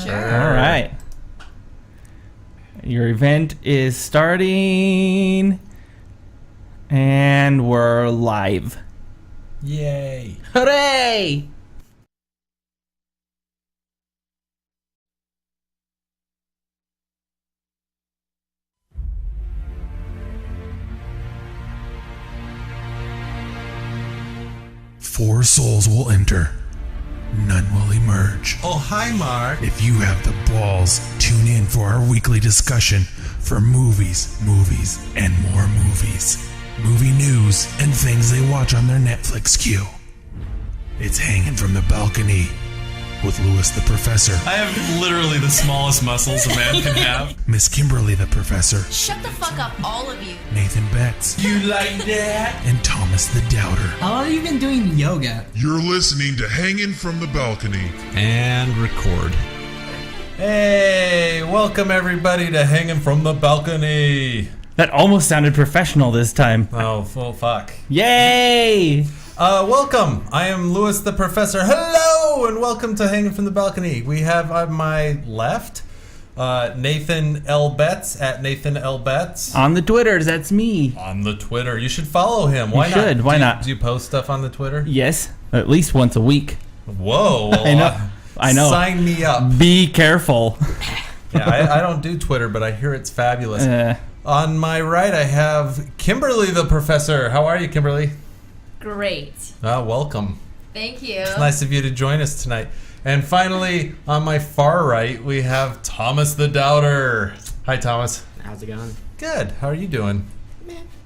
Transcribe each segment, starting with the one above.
Sure. All right. Your event is starting, and we're live. Yay. Hooray! Four souls will enter. None will emerge. Oh, hi, Mark. If you have the balls, tune in for our weekly discussion for movies, and more movies. Movie news and things they watch on their Netflix queue. It's Hanging from the Balcony with Lewis the Professor, I have literally the smallest muscles a man can have. Miss Kimberly the Professor, Shut the fuck up, all of you. Nathan Betts, You like that? and Thomas the Doubter. How are you even doing yoga? You're listening to Hangin' from the Balcony. And record. Hey, welcome everybody to Hanging from the Balcony. That almost sounded professional this time. Oh, full fuck. Yay! Welcome. I am Lewis the Professor. Hello, and welcome to Hanging from the Balcony. We have on my left Nathan L. Betts at Nathan L. Betts. On the Twitters, that's me. On the Twitter. You should follow him. Why You not? should. Why not? Do you post stuff on the Twitter? Yes, at least once a week. Whoa. I know. Sign me up. Be careful. Yeah, I don't do Twitter, but I hear it's fabulous. On my right, I have Kimberly the Professor. How are you, Kimberly? Great. Welcome. Thank you. It's nice of you to join us tonight. And finally, on my far right, we have Thomas the Doubter. Hi, Thomas. How's it going? Good. How are you doing?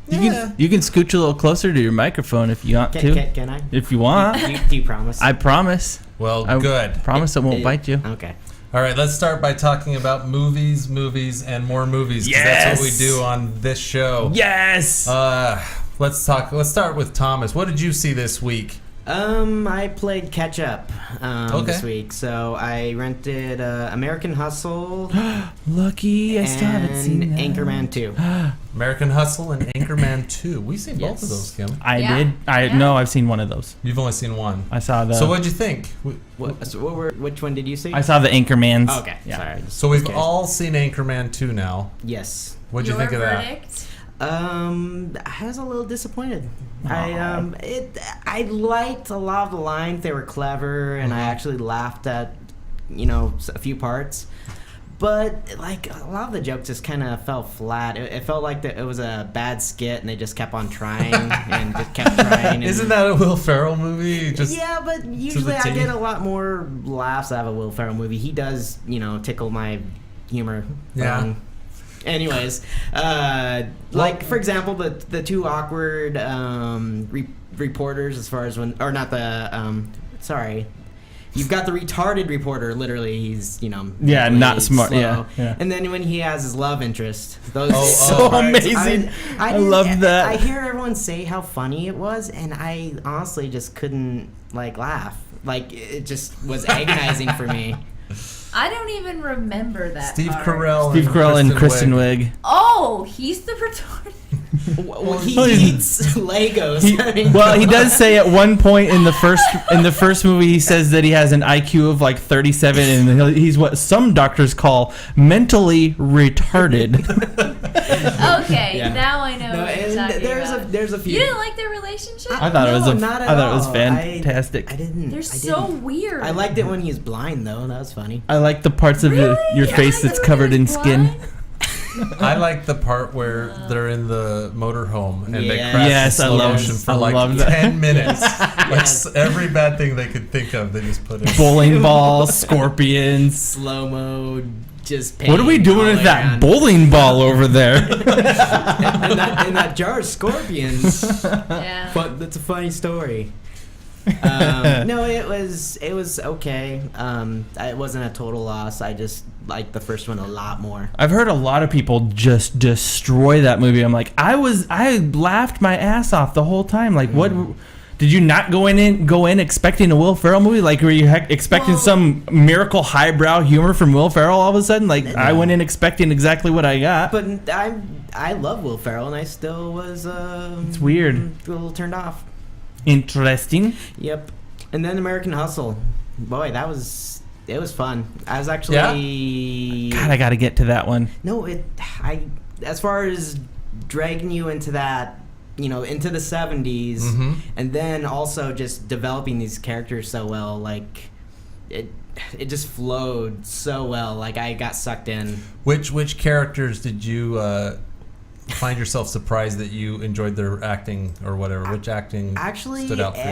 You can scooch a little closer to your microphone if you want to. Can I? If you want. Do you promise? I promise. Well, I good. promise I won't bite you. Okay. All right, let's start by talking about movies, and more movies. 'Cause that's what we Yes! do on this show. Yes! Let's start with Thomas. What did you see this week? I played catch up Okay. this week, so I rented American Hustle Lucky, I still haven't and seen that. Anchorman 2. American Hustle and Anchorman 2. We've seen both of Yes. those, Kim. I Yeah. did. Yeah. No, I've seen one of those. You've only seen one. I saw the. So what'd you think? Which one did you see? I saw the Anchormans. Oh, okay. Yeah. Sorry. So we've Okay. all seen Anchorman 2 now. Yes. What'd you Your think of that? verdict? I was a little disappointed. I liked a lot of the lines. They were clever, and I actually laughed at, a few parts. But like a lot of the jokes just kind of fell flat. It felt like it was a bad skit, and they just kept on trying and just kept trying. And, Isn't that a Will Ferrell movie? yeah, but usually I T? get a lot more laughs out of a Will Ferrell movie. He does, tickle my humor. Yeah. Anyways, like for example, the two awkward reporters, as far as when, or not the sorry. You've got the retarded reporter. Literally, he's Yeah, really not smart. slow. Yeah. And then when he has his love interest, those so parts, amazing. I didn't- love that. I hear everyone say how funny it was, and I honestly just couldn't laugh. Like it just was agonizing for me. I don't even remember that Steve part. Carell and Kristen Wiig. Oh, he's the retarded. Well, he eats Legos. He does say at one point in the first movie, he says that he has an IQ of like 37, and he's what some doctors call mentally retarded. Okay, Yeah. now I know what you're talking about. There's a few. You didn't like their relationship? I thought it was not at I thought it was all. fantastic. I didn't. They're I so didn't. weird. I liked it when he was blind, though. That was funny. I like the parts of your Really? face I that's thought covered he in was skin. blind? I like the part where they're in the motorhome and they Yes. crash Yes, in I slow love- motion for I like love that. 10 minutes. Yes. Like every bad thing they could think of, they just put in. Bowling balls, scorpions. Slow mo, just. What are we doing with that bowling ball over there? and that jar of scorpions. Yeah. But that's a funny story. No, it was okay. It wasn't a total loss. I just liked the first one a lot more. I've heard a lot of people just destroy that movie. I'm like, I laughed my ass off the whole time. Like, what? Did you not go in expecting a Will Ferrell movie? Like, were you expecting some miracle highbrow humor from Will Ferrell all of a sudden? Like, I went in expecting exactly what I got. But I love Will Ferrell, and I still was. It's weird. A little turned off. Interesting. Yep. And then American Hustle. Boy, that was it was fun. I was actually God, I got to get to that one. No, as far as dragging you into that, into the 70s, and then also just developing these characters so well, like it just flowed so well. Like I got sucked in. Which characters did you find yourself surprised that you enjoyed their acting or whatever? Which acting stood out for you?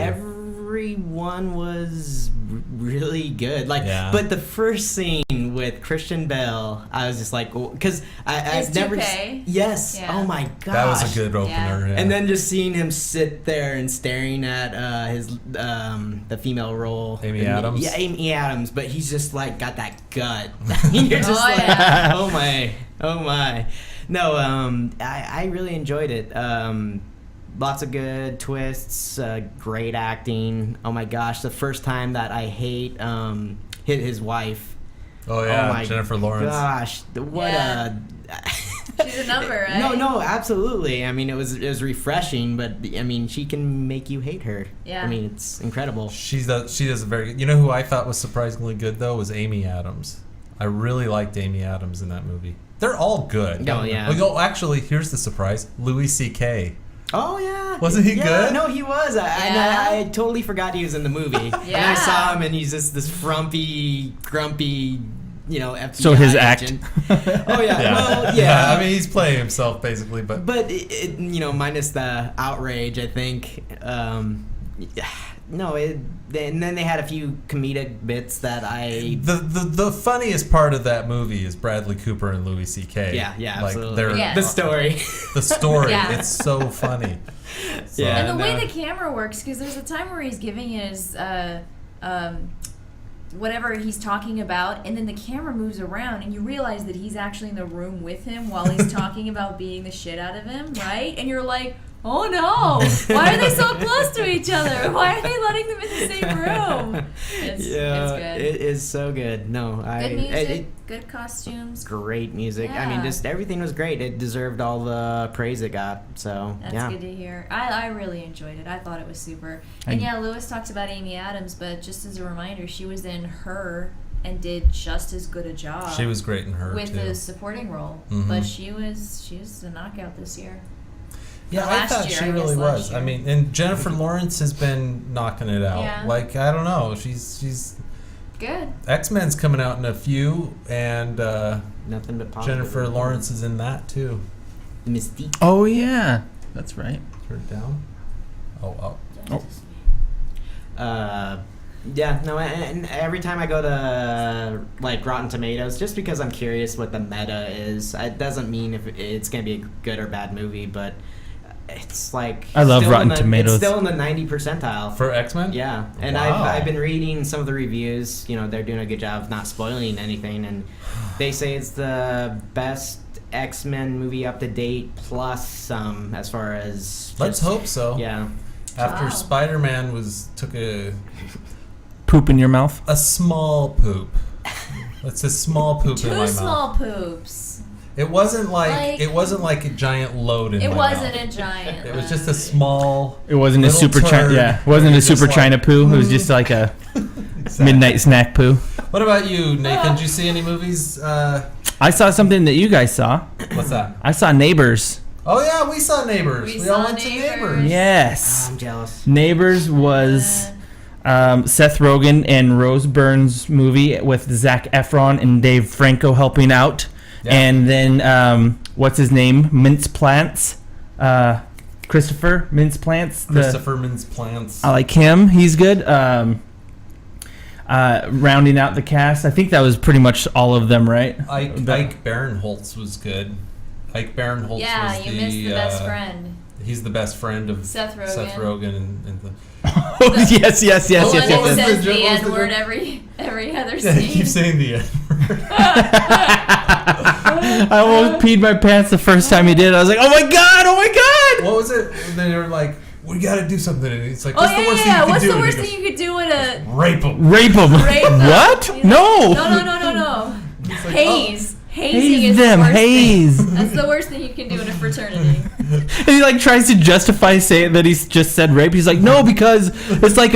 Everyone was really good. But the first scene with Christian Bale, I was just like, because I've never. Yes. Yeah. Oh my gosh. That was a good opener. Yeah. And then just seeing him sit there and staring at his the female role, Amy Adams. Yeah, Amy Adams. But he's just like got that gut. You're just oh my. No, I really enjoyed it. Lots of good twists, great acting. Oh my gosh, the first time that I hit his wife. Oh yeah, my Jennifer Lawrence. Gosh, what a. She's a number, right? No, absolutely. I mean, it was refreshing, but I mean, she can make you hate her. Yeah. I mean, it's incredible. She does a very good. You know who I thought was surprisingly good though was Amy Adams. I really liked Amy Adams in that movie. They're all good. Oh yeah. Oh, actually, here's the surprise: Louis C.K. Oh yeah, wasn't he good? No, he was. I totally forgot he was in the movie. Yeah. And I saw him, and he's just this frumpy, grumpy, FBI so his agent. Oh yeah. Yeah. Well, yeah. I mean, he's playing himself basically, but it minus the outrage, I think. No, and then they had a few comedic bits that The funniest part of that movie is Bradley Cooper and Louis C.K. Yeah, like absolutely. Yeah. The story. The story. Yeah. It's so funny. So, Yeah. And the way the camera works, because there's a time where he's giving his whatever he's talking about, and then the camera moves around, and you realize that he's actually in the room with him while he's talking about beating the shit out of him, right? And you're like, oh no! Why are they so close to each other? Why are they letting them in the same room? It's good. It is so good. No, Good music, good costumes. Great music. I mean, Yeah. just everything was great. It deserved all the praise it got. So That's good to hear. I really enjoyed it. I thought it was super. And yeah, Lewis talked about Amy Adams, but just as a reminder, she was in Her and did just as good a job. She was great in Her with too. the supporting role, Mhm. but she was a knockout this year. Yeah, I last thought year, she I really guess last was. year. I mean, and Jennifer Lawrence has been knocking it out. Yeah. Like, I don't know, she's Good. X-Men's coming out in a few, and nothing but positive. Jennifer Lawrence is in that too. Mystique. Oh yeah, that's right. Turn it down. Oh. Yeah, no, and every time I go to like Rotten Tomatoes, just because I'm curious what the meta is, it doesn't mean if it's gonna be a good or bad movie, but it's like I love still Rotten It's Tomatoes. still in the 90 percentile For X-Men? Yeah, and Wow. I've been reading some of the reviews. They're doing a good job of not spoiling anything, and they say it's the best X-Men movie up to date, plus some as far as. Let's hope so. Yeah. After Wow. Spider-Man took a Poop in your mouth. small poop. It's a small poop in my Two mouth. small poops. It wasn't like a giant load in my It mouth. wasn't a giant. It was just a small. It wasn't a little super China. turd. Yeah, it wasn't a Just super like, China poo. It was just like a midnight snack poo. What about you, Nathan? Did you see any movies? I saw something that you guys saw. What's that? I saw Neighbors. Oh yeah, we saw Neighbors. We all saw went to Neighbors. Neighbors. Yes. I'm jealous. Neighbors was Seth Rogen and Rose Byrne's movie with Zac Efron and Dave Franco helping out. Yeah. And then, what's his name? Mince Plants. Christopher Mince Plants. Christopher Mintz-Plants. I like him. He's good. Rounding out the cast. I think that was pretty much all of them, right? Ike Barinholtz was good. Ike Barinholtz Yeah, was you missed the best friend. He's the best friend of Seth Rogen. and the. Oh, yes. The one that What was says the- the what was the N-word joke? every other Yeah, he scene. keeps saying the N-word. I almost peed my pants the first time he did. I was like, oh my god! What was it? And they were like, "We got to do something." And it's like, Oh "What's the worst thing you can What's do?" the And he worst goes, thing you could do in a Rape him. Rape him. rape? What? He's like, No. No. It's like, Hazing Haze is them. the worst Haze. thing. That's the worst thing you can do in a fraternity. And he like tries to justify saying that he's just said rape. He's like, no, because it's like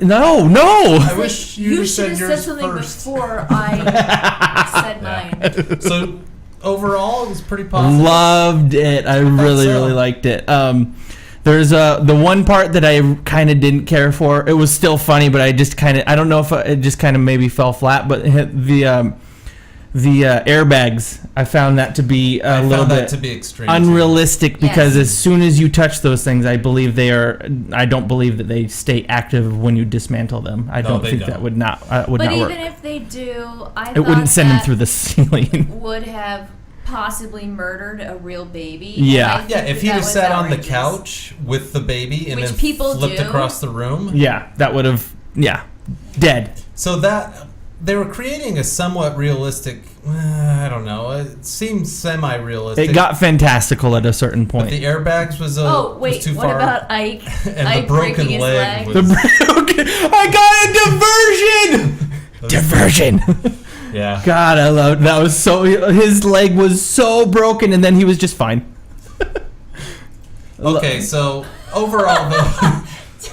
no. I wish you should have said said yours something first. before I said mine. So overall, it was pretty positive. Loved it. I really, so. really liked it. There's the one part that I kind of didn't care for. It was still funny, but I just kind of, I don't know if it just kind of maybe fell flat. But the airbags, I found that to be a little bit extreme, unrealistic because Yes. as soon as you touch those things, I don't believe that they stay active when you dismantle them. I don't think that would not But not even work. if they do, It wouldn't send them through the ceiling. would have possibly murdered a real baby. Yeah. And I think Yeah, if he'd that have was sat on the outrageous. couch with the baby and Which then people flipped do. across the room. Yeah, that would have dead. So that they were creating a somewhat realistic. I don't know. It seemed semi-realistic. It got fantastical at a certain But point. the airbags was Oh wait, was too what far. about Ike? And Ike the broken breaking his leg leg. was- I got a diversion. Diversion. Yeah. God, I loved that. Was so his leg was so broken, and then he was just fine. Okay, so overall, though,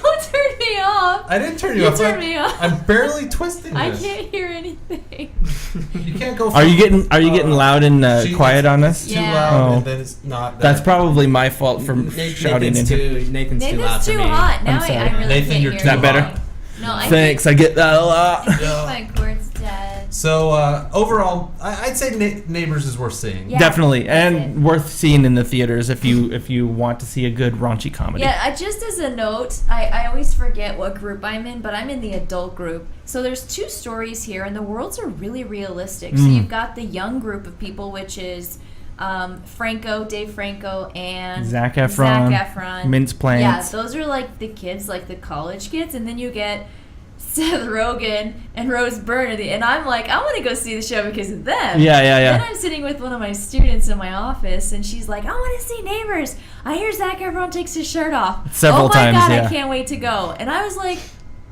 Don't turn me off. I didn't turn you You off. turned me off. I'm barely twisting I this. can't hear anything. You can't go. Are you getting loud and She- quiet on this? Too Yeah. loud, Oh. and then it's not. That's probably my fault for shouting in here. Nathan's too loud Nathan's for too me. hot. Now sorry. I really Nathan, can't you're hear too Is that better? hot. No, I Thanks, I get that a lot. think my cord's dead. So overall, I'd say Neighbors is worth seeing. Yeah. Definitely, that's and it. worth seeing in the theaters if you want to see a good raunchy comedy. Yeah, just as a note, I always forget what group I'm in, but I'm in the adult group. So there's two stories here, and the worlds are really realistic. So you've got the young group of people, which is Dave Franco, and Zac Efron, Mince Plants. Yeah, those are like the kids, like the college kids, and then you get Seth Rogen and Rose Byrne, and I'm like, I want to go see the show because of them. Yeah. Then I'm sitting with one of my students in my office, and she's like, I want to see Neighbors. I hear Zac Efron takes his shirt off. Several times, Oh my God, yeah. I can't wait to go. And I was like,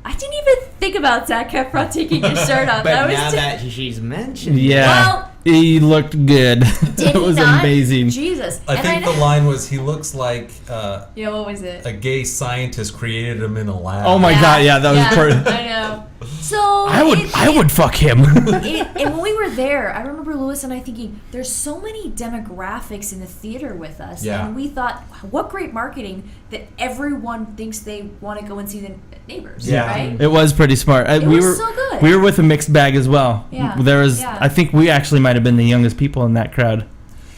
I didn't even think about Zac Efron taking his shirt off. But I was now just- that she's mentioned, Yeah, Well- he looked good. Did It was he not? amazing. Jesus. I And think know- the line was, he looks like Yeah, what was it? a gay scientist created him in a lab. Oh my God, yeah, that was pretty. I know. So I would fuck him. And when we were there, I remember Lewis and I thinking, there's so many demographics in the theater with us. Yeah. And we thought, what great marketing that everyone thinks they want to go and see the Neighbors. Yeah. Right? It was pretty smart. It we was were so good. we were with a mixed bag as well. Yeah, There was yeah. I think we actually might have been the youngest people in that crowd.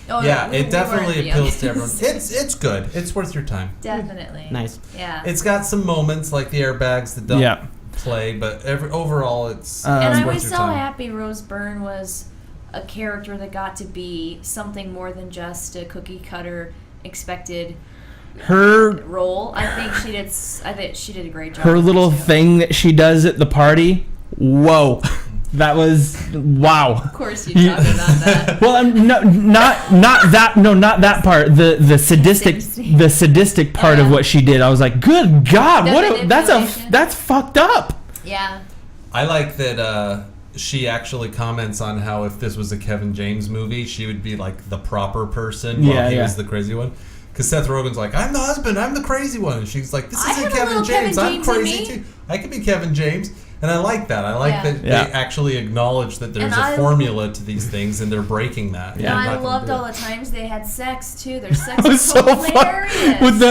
Oh, Yeah, we it weren't definitely the appeals to everyone. youngest. It's good. It's worth your time. Definitely. Nice. Yeah. It's got some moments like the airbags that don't Yeah. play, but overall, it's and I worth was your so time. happy Rose Byrne was a character that got to be something more than just a cookie cutter expected Her role. I think she did a great job. her with it, little too. thing that she does at the party. Whoa. That was wow. Of course, you talk about that. Well, not that part. The sadistic part of Yeah. what she did. I was like, good God, The that's fucked up. Yeah. I like that she actually comments on how if this was a Kevin James movie, she would be like the proper person while he was the crazy one. Because Seth Rogen's like, I'm the husband, I'm the crazy one. And she's like, this I isn't have a Kevin little James, Kevin I'm James in crazy me." too. I could be Kevin James. And I like that. I like Yeah. that Yeah. they actually acknowledge that there's And a I- formula to these things and they're breaking that. Yeah. And They're I not gonna loved do all it. the times they had sex too. Their sex It was was so fun hilarious. with the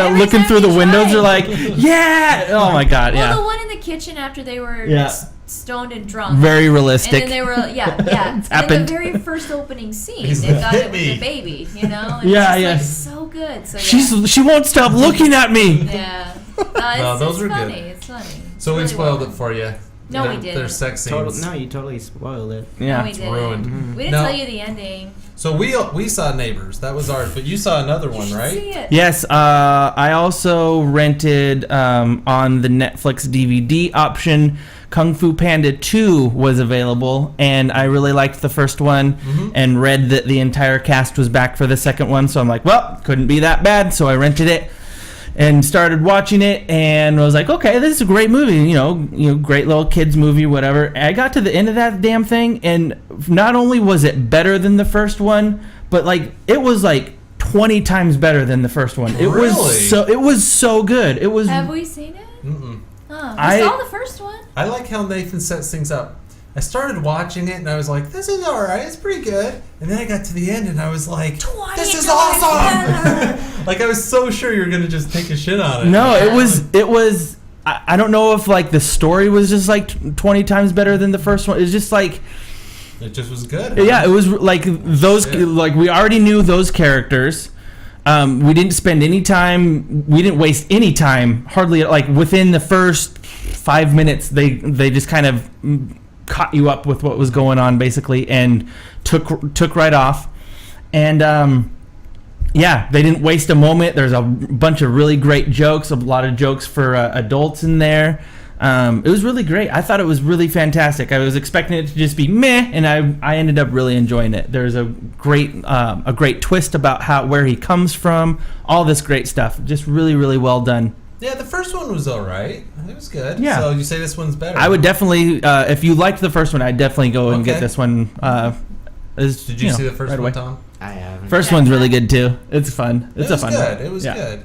Every looking time through the they windows. tried. They're like, yeah. Oh my God, Well, yeah. the one in the kitchen after they were Yeah. stoned and drunk. Very And realistic. then they were, yeah. And then happened. the very first opening scene, He's they like, got "Hit it with me." the baby, you know? And Yeah, it's just, yeah. like, so good. So, yeah. She won't stop looking at me. Yeah. No, those it's were funny. good. It's funny. So we Really spoiled well it for you. No, we didn't. There's sex scenes. No, you totally spoiled it. done. Yeah. No, we didn't. ruined. We didn't No. tell you the ending. So we saw Neighbors. That was ours. But you saw another one, You should right? see it. Yes, I also rented on the Netflix DVD option. Kung Fu Panda 2 was available, and I really liked the first one and read that the entire cast was back for the second one. So I'm like, well, couldn't be that bad. So I rented it and started watching it, and was like, okay, this is a great movie. You know, great little kids movie, whatever. I got to the end of that damn thing, and not only was it better than the first one, but like it was like 20 times better than the first one. It Really? was so good. It was. Have we seen it? Mm-mm. Oh, I saw the first one. I like how Nathan sets things up. I started watching it and I was like, this is alright, it's pretty good. And then I got to the end and I was like, this is awesome! Like I was so sure you were going to just take a shit on it. No, it was. I don't know if like the story was just like 20 times better than the first one. It's just like. It just was good. Yeah, it was like those. Like we already knew those characters. We didn't spend any time. We didn't waste any time. Hardly like within the first 5 minutes, they just kind of caught you up with what was going on basically, and took right off. And yeah, they didn't waste a moment. There's a bunch of really great jokes. A lot of jokes for adults in there. It was really great. I thought it was really fantastic. I was expecting it to just be meh, and I ended up really enjoying it. There's a great twist about where he comes from, all this great stuff. Just really, really well done. Yeah, the first one was alright. It was good. Yeah. So you say this one's better? I would definitely, if you liked the first one, I'd definitely go and get this one. Did you see the first right one, away. Tom? I haven't. First one's really good too. It's fun. It's a fun one. It was good.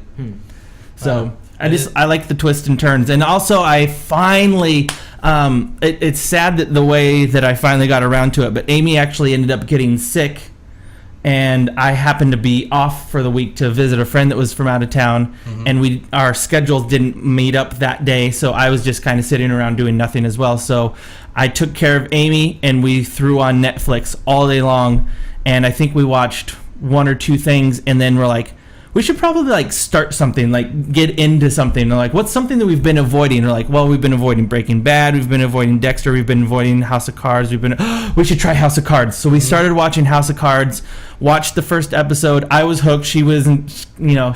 So I like the twists and turns, and also I finally. It's sad that the way that I finally got around to it, but Amy actually ended up getting sick, and I happened to be off for the week to visit a friend that was from out of town, and our schedules didn't meet up that day, so I was just kind of sitting around doing nothing as well. So I took care of Amy, and we threw on Netflix all day long, and I think we watched one or two things, and then we're like, we should probably like start something, like get into something. And like, what's something that we've been avoiding? We're like, well, we've been avoiding Breaking Bad, we've been avoiding Dexter, we've been avoiding House of Cards, we should try House of Cards. So we started watching House of Cards, watched the first episode. I was hooked. She wasn't,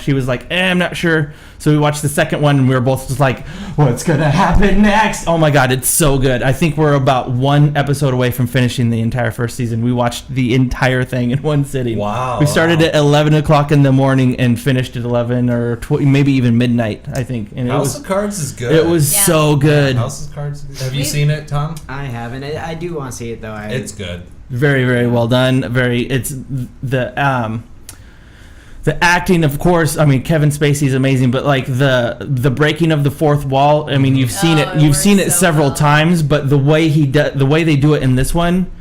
she was like, I'm not sure. So we watched the second one, and we were both just like, what's gonna happen next? Oh my god, it's so good. I think we're about one episode away from finishing the entire first season. We watched the entire thing in one sitting. Wow. We started at 11 o'clock in the morning and finished at 11 or maybe even midnight, I think. And House of Cards is good. It was so good. House of Cards. Have you seen it, Tom? I haven't. I do want to see it though. It's good. Very, very well done. It's the acting, of course. I mean, Kevin Spacey's amazing, but like the breaking of the fourth wall. I mean, you've seen it. You've seen it several times, but the way the way they do it in this one,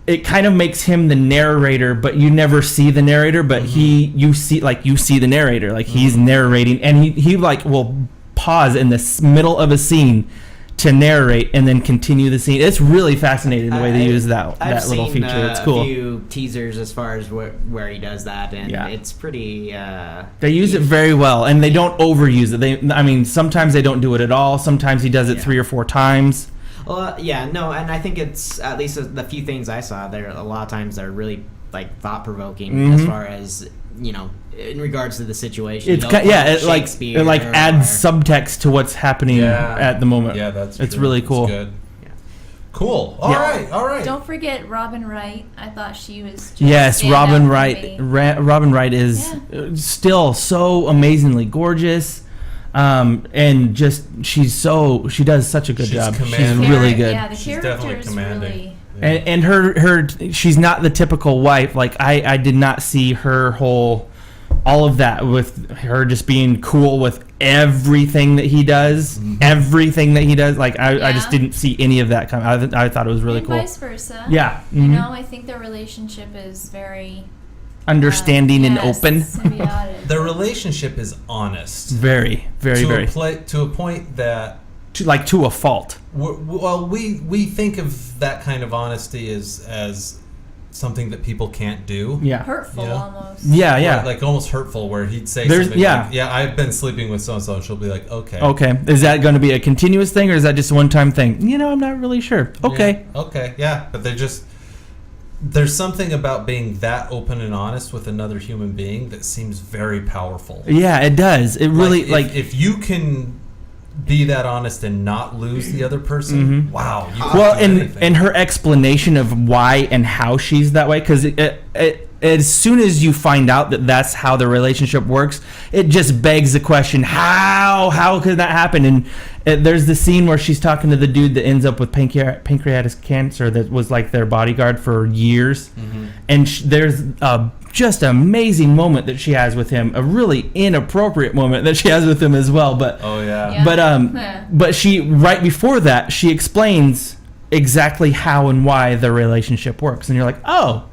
it kind of makes him the narrator, but you never see the narrator. But you see the narrator, like he's narrating, and he like will pause in the middle of a scene to narrate and then continue the scene. It's really fascinating the way they use that little feature. It's cool. I've seen a few teasers as far as where he does that, and it's pretty. They use it very well, and they don't overuse it. Sometimes they don't do it at all. Sometimes he does it 3 or 4 times. Well, and I think it's at least the few things I saw there. A lot of times they're really like thought provoking as far as in regards to the situation. It adds subtext to what's happening at the moment. Yeah, that's it's true. really cool. It's good. Cool. All right. Don't forget Robin Wright. I thought she was just Robin Wright. Robin Wright is still so amazingly gorgeous. And just she does such a good job. She's really good. Yeah, the character is really. And her she's not the typical wife. Like I did not see all of that with her just being cool with everything that he does. Everything that he does. Like I just didn't see any of that coming. I thought it was really and cool. Vice versa. Yeah. I think their relationship is very understanding and open. Symbiotic. Their relationship is honest. Very, very, very. To a point that. To a fault. Well, we think of that kind of honesty as something that people can't do. Yeah. Hurtful almost. Yeah. Like almost hurtful, where he'd say something like, I've been sleeping with so-and-so, and she'll be like, okay. Okay. Is that going to be a continuous thing, or is that just a one-time thing? I'm not really sure. Okay. Yeah. Okay, yeah. But there's something about being that open and honest with another human being that seems very powerful. Yeah, it does. It really, if you can be that honest and not lose the other person, wow. And her explanation of why and how she's that way, because as soon as you find out that that's how the relationship works, it just begs the question, how could that happen? And there's the scene where she's talking to the dude that ends up with pancreatic cancer that was like their bodyguard for years, and there's just an amazing moment that she has with him, a really inappropriate moment that she has with him as well. But but she right before that she explains exactly how and why the relationship works, and you're like, oh,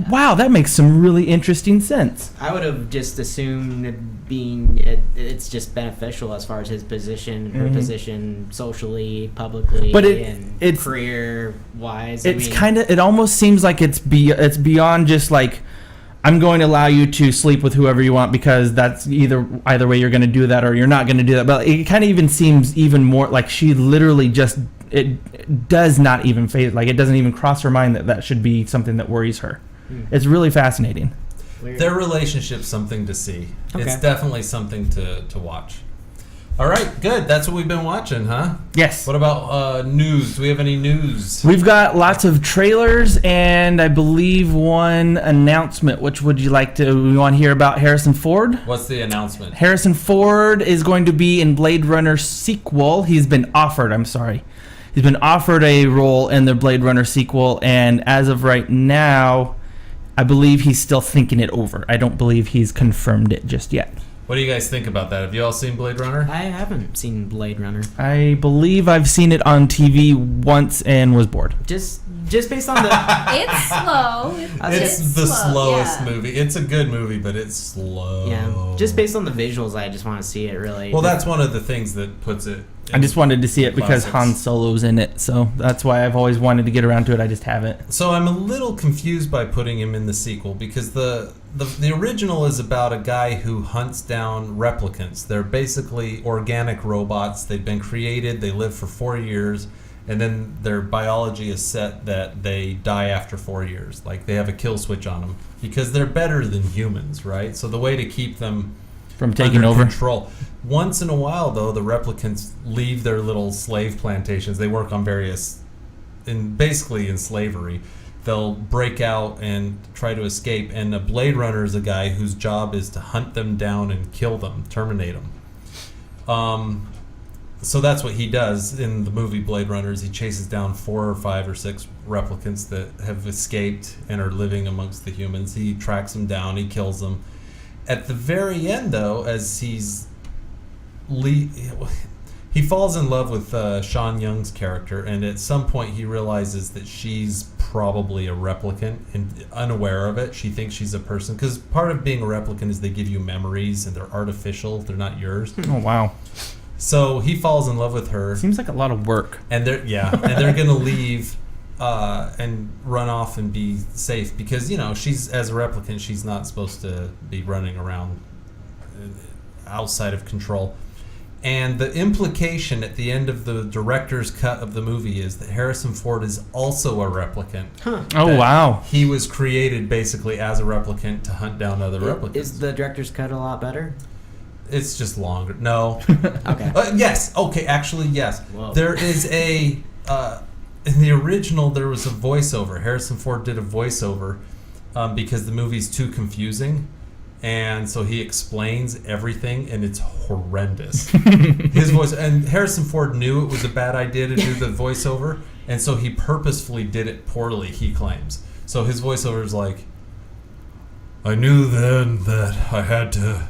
wow, that makes some really interesting sense. I would have just assumed it's just beneficial as far as his position, her position socially, publicly, but it's career wise. It almost seems like it's beyond just like, I'm going to allow you to sleep with whoever you want because that's either way you're going to do that or you're not going to do that. But it kind of even seems even more like she literally just, it does not even phase, like it doesn't even cross her mind that should be something that worries her. It's really fascinating. Weird. Their relationship's something to see. Okay. It's definitely something to watch. All right, good. That's what we've been watching, huh? Yes. What about news? Do we have any news? We've got lots of trailers and I believe one announcement. Which would you like to? We want to hear about Harrison Ford? What's the announcement? Harrison Ford is going to be in Blade Runner sequel. He's been offered a role in the Blade Runner sequel, and as of right now, I believe he's still thinking it over. I don't believe he's confirmed it just yet. What do you guys think about that? Have you all seen Blade Runner? I haven't seen Blade Runner. I believe I've seen it on TV once and was bored. Just based on the... It's slow. It's the slow, slowest yeah. movie. It's a good movie, but it's slow. Yeah, just based on the visuals, I just want to see it, really. Well, that's one of the things that puts it... I just wanted to see it because classics. Han Solo's in it, so that's why I've always wanted to get around to it. I just haven't. So I'm a little confused by putting him in the sequel because the original is about a guy who hunts down replicants. They're basically organic robots. They've been created. They live for 4 years, and then their biology is set that they die after 4 years. Like they have a kill switch on them because they're better than humans, right? So the way to keep them From taking under over. control. Once in a while, though, the replicants leave their little slave plantations. They work on basically in slavery. They'll break out and try to escape, and a Blade Runner is a guy whose job is to hunt them down and kill them, terminate them. So that's what he does in the movie Blade Runner. He chases down 4 or 5 or 6 replicants that have escaped and are living amongst the humans. He tracks them down. He kills them. At the very end, though, as he falls in love with Sean Young's character, and at some point he realizes that she's probably a replicant and unaware of it. She thinks she's a person because part of being a replicant is they give you memories and they're artificial. They're not yours. Oh, wow. So he falls in love with her. Seems like a lot of work. And they're going to leave and run off and be safe because, she's, as a replicant, she's not supposed to be running around outside of control. And the implication at the end of the director's cut of the movie is that Harrison Ford is also a replicant. Huh. Oh, wow. He was created basically as a replicant to hunt down other replicants. Is the director's cut a lot better? It's just longer. No. Okay. Yes. Okay, actually, yes. Whoa. There is a... in the original, there was a voiceover. Harrison Ford did a voiceover because the movie's too confusing. And so he explains everything, and it's horrendous. His voice, and Harrison Ford knew it was a bad idea to do the voiceover, and so he purposefully did it poorly, he claims. So his voiceover is like, I knew then that I had to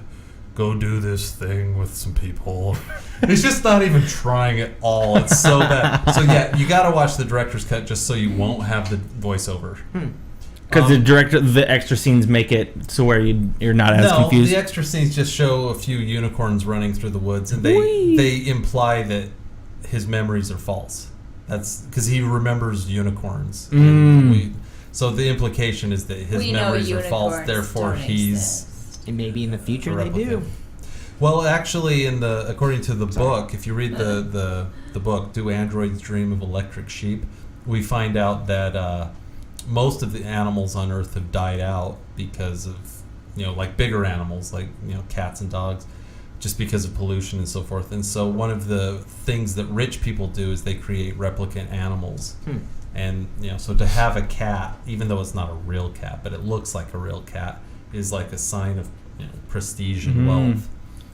go do this thing with some people. He's just not even trying at all. It's so bad. So yeah, you got to watch the director's cut just so you won't have the voiceover. Because the extra scenes make it so where you're not as no, confused. The extra scenes just show a few unicorns running through the woods, and they imply that his memories are false. That's because he remembers unicorns. So the implication is that his memories are false. Therefore, he's And maybe in the future they do. Well, actually, according to the book, if you read the book, "Do Androids Dream of Electric Sheep?" we find out that most of the animals on Earth have died out because of, like bigger animals, like, cats and dogs, just because of pollution and so forth. And so one of the things that rich people do is they create replicant animals. And, so to have a cat, even though it's not a real cat, but it looks like a real cat, is like a sign of prestige and wealth.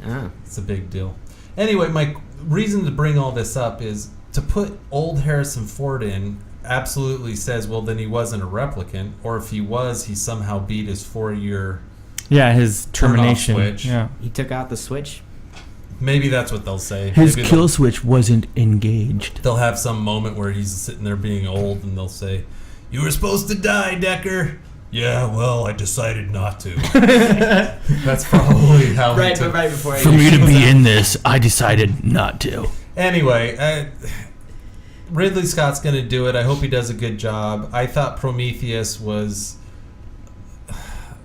Ah. It's a big deal. Anyway, my reason to bring all this up is to put old Harrison Ford in absolutely says, well, then he wasn't a replicant, or if he was, he somehow beat his 4-year his termination switch. Yeah, He took out the switch. Maybe that's what they'll say. his Maybe kill switch wasn't engaged. they'll have some moment where he's sitting there being old, and they'll say, "You were supposed to die, Decker." Yeah, well, I decided not to. That's probably how he Right, took. but right before For me to be in this, I decided not to. Anyway, Ridley Scott's going to do it. I hope he does a good job. I thought Prometheus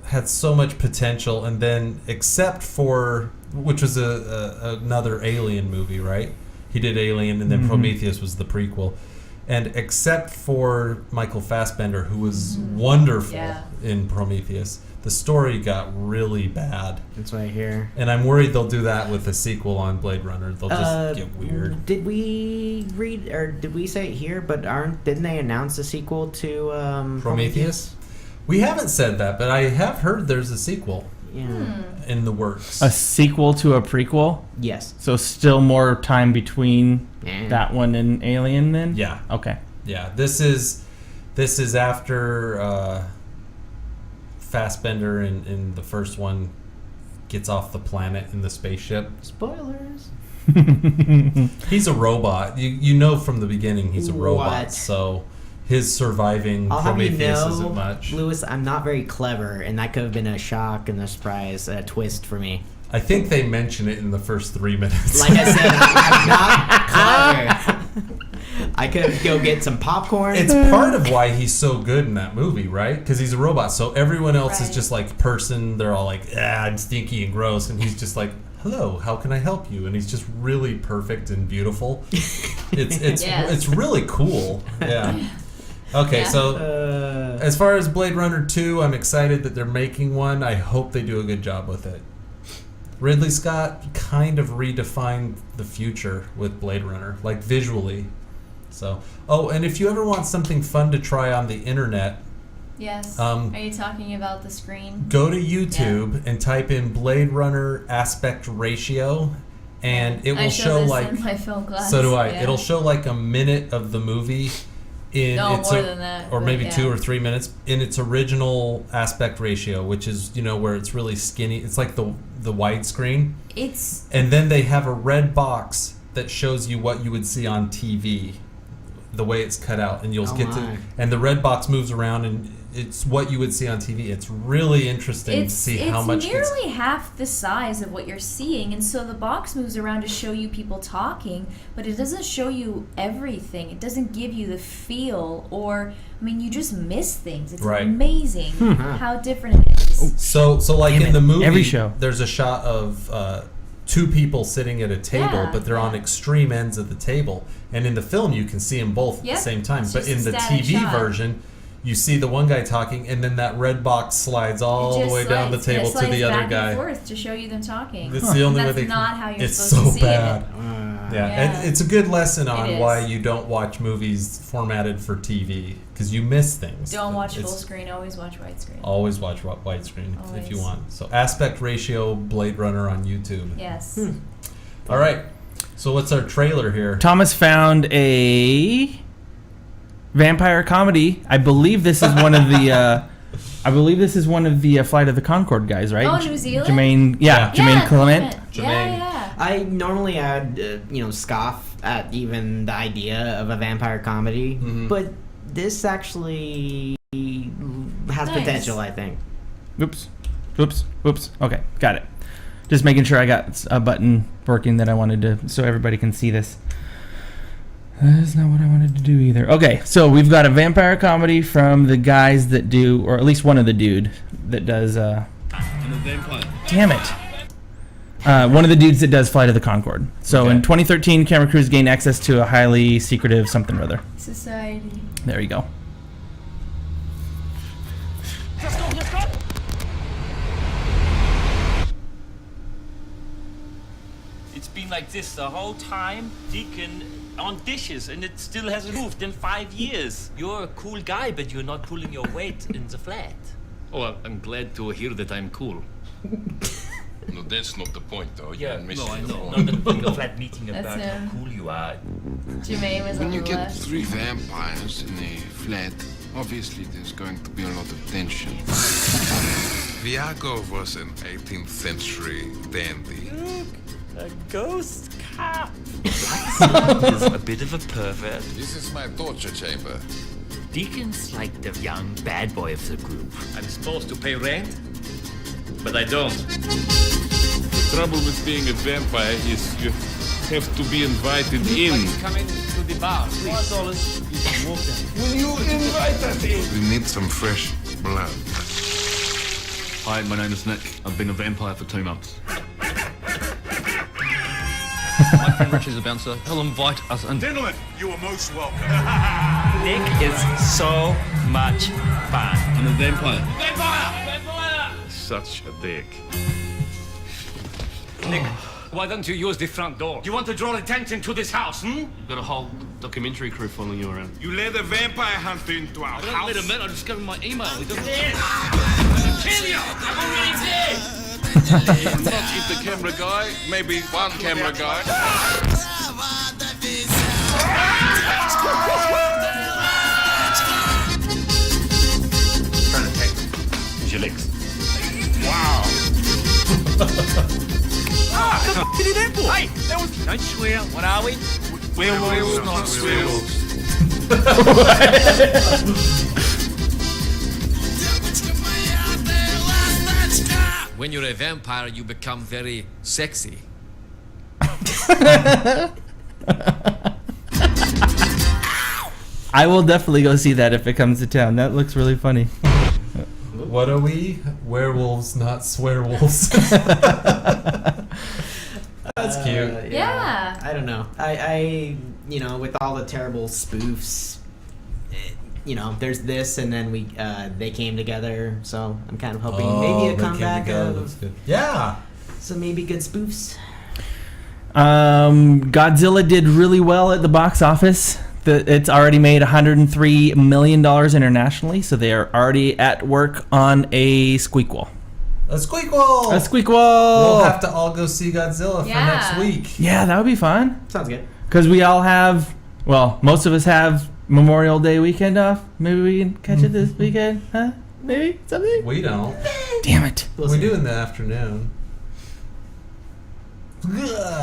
had so much potential, and then except for, which was another Alien movie, right? He did Alien, and then Prometheus was the prequel. And except for Michael Fassbender, who was wonderful in Prometheus, the story got really bad. That's what I hear. And I'm worried they'll do that with a sequel on Blade Runner. They'll just get weird. Did we read or did we say it here? But didn't they announce a sequel to Prometheus? We haven't said that, but I have heard there's a sequel Yeah. in the works. A sequel to a prequel? Yes. So still more time between Yeah. that one and Alien then? Yeah. Okay. Yeah, this is after Fassbender in the first one gets off the planet in the spaceship. Spoilers. He's a robot. You know from the beginning he's a robot. What? So his surviving I'll have you Prometheus know, isn't much. Lewis, I'm not very clever, and that could have been a shock and a surprise, a twist for me. I think they mention it in the first 3 minutes. Like I said, I'm not clever. I could go get some popcorn. It's part of why he's so good in that movie, right? Because he's a robot. So everyone else is Right. just like person. They're all like, I'm stinky and gross. And he's just like, hello, how can I help you? And he's just really perfect and beautiful. It's Yes. it's really cool. Yeah. Okay, Yeah. so as far as Blade Runner 2, I'm excited that they're making one. I hope they do a good job with it. Ridley Scott kind of redefined the future with Blade Runner, like visually. So, and if you ever want something fun to try on the internet, Yes. Are Um, you talking about the screen? go to YouTube and type in Blade Runner aspect ratio, and it will I show this like. in my film class. So do I. Yeah. It'll show like a minute of the movie in No, its more than that, or but maybe yeah. 2 or 3 minutes in its original aspect ratio, which is where it's really skinny. It's like the widescreen, It's and then they have a red box that shows you what you would see on TV, the way it's cut out, and you'll Oh get my. to, and the red box moves around, and it's what you would see on TV. It's really interesting to see how much It's nearly half the size of what you're seeing, and so the box moves around to show you people talking, but it doesn't show you everything. It doesn't give you the feel, you just miss things. It's Right. amazing how different it is. So like Damn in it. the movie, Every show. there's a shot of 2 people sitting at a table, Yeah, but they're on yeah. extreme ends of the table. And in the film, you can see them both at Yep, the same time. it's But just in a the static TV shot. version, you see the one guy talking, and then that red box slides all It the just way down the slides- table it to slides the other back guy. and forth to show you them talking. It's the only way That's they. not how you're it's supposed so to see bad. it. Yeah, Yeah. and it's a good lesson on It is. why you don't watch movies formatted for TV, because you miss things. Don't watch It's- full screen. Always watch widescreen. Always watch widescreen if you Always. want. So aspect ratio Blade Runner on YouTube. Yes. All right. So what's our trailer here? Thomas found a vampire comedy. I believe this is one of the. Flight of the Conchord guys, right? Oh, New Zealand? Jermaine, Yeah. Jermaine Clement. Jermaine. Yeah. I normally scoff at even the idea of a vampire comedy, but this actually has Nice. potential, I think. Oops. Okay, got it. Just making sure I got a button working that I wanted to, so everybody can see this. That is not what I wanted to do either. Okay, so we've got a vampire comedy from the guys that do, or at least one of the dude that does. Damn it. One of the dudes that does Flight of the Conchord. So Okay. in 2013, camera crews gained access to a highly secretive something or other. Society. There you go. It's been like this the whole time, Deacon on dishes, and it still hasn't moved in 5 years. You're a cool guy, but you're not pulling your weight in the flat. Oh, I'm glad to hear that I'm cool. No, that's not the point, though. You're missing no, I the know. point. Not the flat meeting That's about him. how cool you are. Jermaine was When on you the get left. 3 vampires in a flat, obviously there's going to be a lot of tension. Viago was an 18th century dandy. A ghost cop. is a bit of a pervert. This is my torture chamber. Deacon's like the young bad boy of the group. I'm supposed to pay rent, but I don't. The trouble with being a vampire is you have to be invited in. Come in to the bar, please. $1. Will you invite us in? We need some fresh blood. Hi, my name is Nick. I've been a vampire for 2 months. My friend Richie's a bouncer. He'll invite us in. Gentlemen, you are most welcome. Nick is so much fun. I'm a vampire. Vampire! Such a dick. Nick, why don't you use the front door? You want to draw attention to this house, We've got a whole documentary crew following you around. You let a vampire hunter into our I don't let him in, I just give him my email. He doesn't Kill you! I'm already dead! Not keep the camera guy, maybe one camera guy. Trying to take use your legs. Wow. Did he that boy? Hey, that was. Don't swear. What are we? Werewolves, not werewolves. When you're a vampire, you become very sexy. I will definitely go see that if it comes to town. That looks really funny. What are we? Werewolves, not swearwolves. That's cute. Yeah. I don't know. I with all the terrible spoofs, there's this, and then they came together. So I'm kind of hoping maybe a they came comeback together, of that's good. Yeah. some maybe good spoofs. Godzilla did really well at the box office. It's already made $103 million internationally, so they are already at work on a squeakquel. A squeakquel! A squeakquel! We'll have to all go see Godzilla for next week. Yeah, that would be fun. Sounds good. Because we all have, most of us have Memorial Day weekend off. Maybe we can catch it this weekend, huh? Maybe? Something? We don't. Damn it. We do in the afternoon.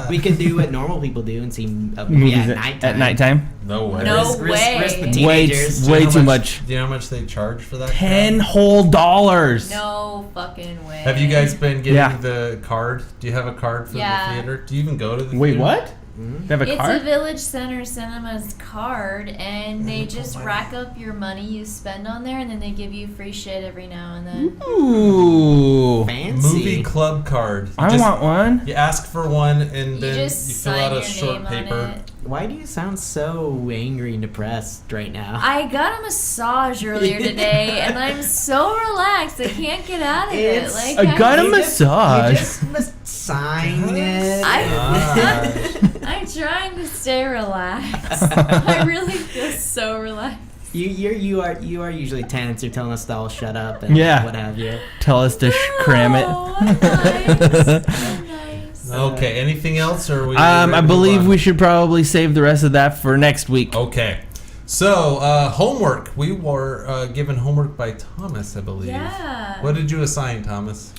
We can do what normal people do and see a movie Movies at nighttime. At nighttime? No way. No Risk the way. teenagers. Way too much. Do you know how much they charge for that? $10 whole dollars. No fucking way. Have you guys been getting Yeah. the card? Do you have a card for Yeah. the theater? Do you even go to the Wait, theater? what? They have a It's card? a Village Center Cinemas card, and they just rack up your money you spend on there, and then they give you free shit every now and then. Ooh. Fancy. Movie club card. I want one. You ask for one, and You then just you fill sign out a your short name on paper. it. Why do you sound so angry and depressed right now? I got a massage earlier today, and I'm so relaxed. I can't get out of it. It's- Like I got a You massage. just must sign it. I'm trying to stay relaxed. I really feel so relaxed. You are usually tense. You're telling us to all shut up and Yeah. what have you. Tell us to cram it. Oh, I'm nice. I'm nice. Okay. Anything else, or are we? I ready to move believe on? we should probably save the rest of that for next week. Okay. So homework. We were given homework by Thomas, I believe. Yeah. What did you assign, Thomas?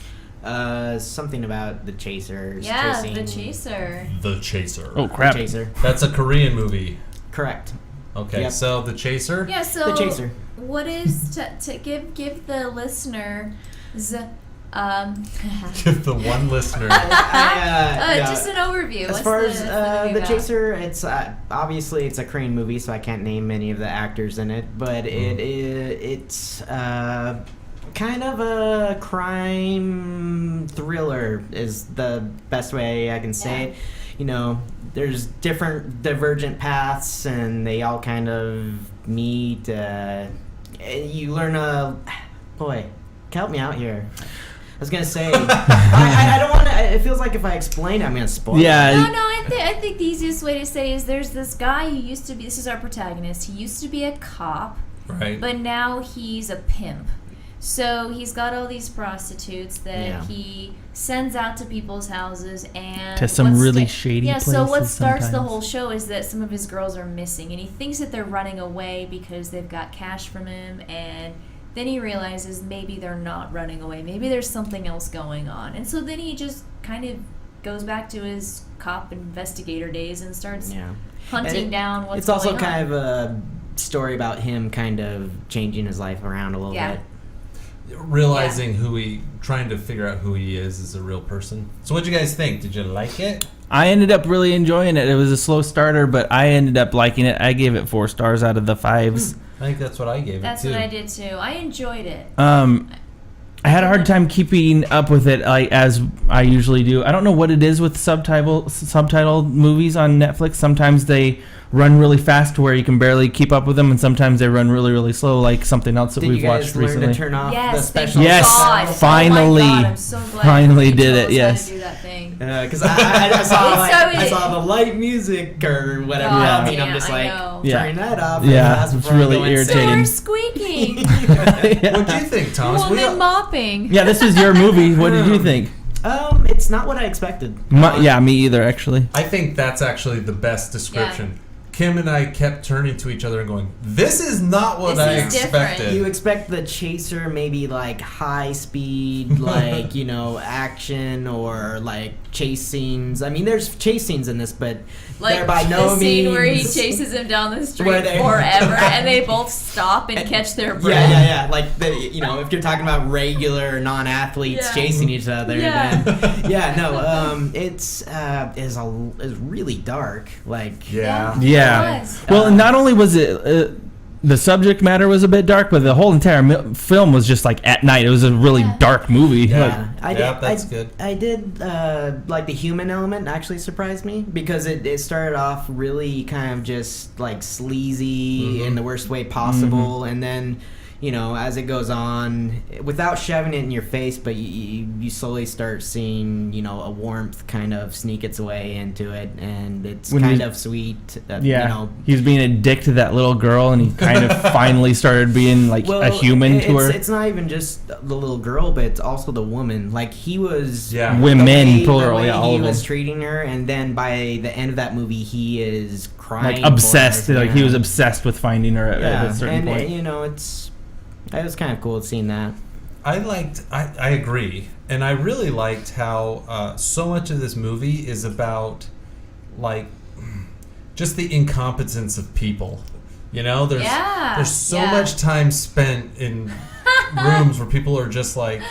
Something about the chasers. Yeah, chasing the chaser. The Chaser. Oh, the crap. chaser. That's a Korean movie. Correct. Okay. Yep. So The Chaser. Yeah. So The chaser. what is to give the listener Give the one listener. just an overview. As What's far the, as movie the about? chaser, it's obviously it's a Korean movie, so I can't name any of the actors in it. But it's kind of a crime thriller is the best way I can say it. You know, there's different divergent paths, and they all kind of meet. You learn boy, help me out here. I was gonna say, I don't want to. It feels like if I explain it, I'm gonna spoil. Yeah. No, I think the easiest way to say is there's this guy who used to be. This is our protagonist. He used to be a cop, Right. but now he's a pimp. So he's got all these prostitutes that he sends out to people's houses and to some really shady places. So what starts the sometimes. whole show is that some of his girls are missing, and he thinks that they're running away because they've got cash from him, and then he realizes maybe they're not running away. Maybe there's something else going on. And so then he just kind of goes back to his cop investigator days and starts hunting down what's It's also going on. kind of a story about him kind of changing his life around a little bit. Realizing trying to figure out who he is as a real person. So what'd you guys think? Did you like it? I ended up really enjoying it. It was a slow starter, but I ended up liking it. I gave it 4 stars out of the 5s. I think that's what I gave That's it too. what I did too. I enjoyed it. I had a hard time keeping up with it, like as I usually do. I don't know what it is with subtitled movies on Netflix. Sometimes they run really fast to where you can barely keep up with them, and sometimes they run really, really slow, like something else that we've watched recently. Did you guys learn to turn off the Yes, special? thank Yes, God. finally, Oh my God, I'm so glad finally you did told it. us Yes. how to do that thing. Because I saw It's I saw the light music or whatever. God, I mean, I'm yeah, just I like know. turning that off. Yeah, that's it's before I really go insane. irritating. Doors squeaking. What'd you think, Thomas? Woman mopping. Yeah, this is your movie. What did you think? It's not what I expected. Yeah, me either, actually. I think that's actually the best description. Kim and I kept turning to each other and going, "This is not what I expected." You expect the chaser maybe like high speed, like action or like chase scenes. I mean, there's chase scenes in this, but they're by no the means. scene where he chases him down the street Where they- forever, and they both stop and catch their breath. Yeah. Like if you're talking about regular non-athletes chasing each other, then it's is really dark. Like Yeah. Well, and not only was it the subject matter was a bit dark, but the whole entire film was just like at night. It was a really dark movie. Yeah, that's good. I did like the human element actually surprised me because it started off really kind of just like sleazy in the worst way possible, and then as it goes on, without shoving it in your face, but you slowly start seeing a warmth kind of sneak its way into it, and it's kind of sweet. He's being a dick to that little girl, and he kind of finally started being like a human to her. It's not even just the little girl, but it's also the woman. Like he was women plural. The way all he of them. was treating her, and then by the end of that movie, he is crying, like obsessed. for her. Like he was obsessed with finding her at a certain point. It was kind of cool seeing that. I agree. And I really liked how so much of this movie is about, like, just the incompetence of people. There's so much time spent in rooms where people are just, like,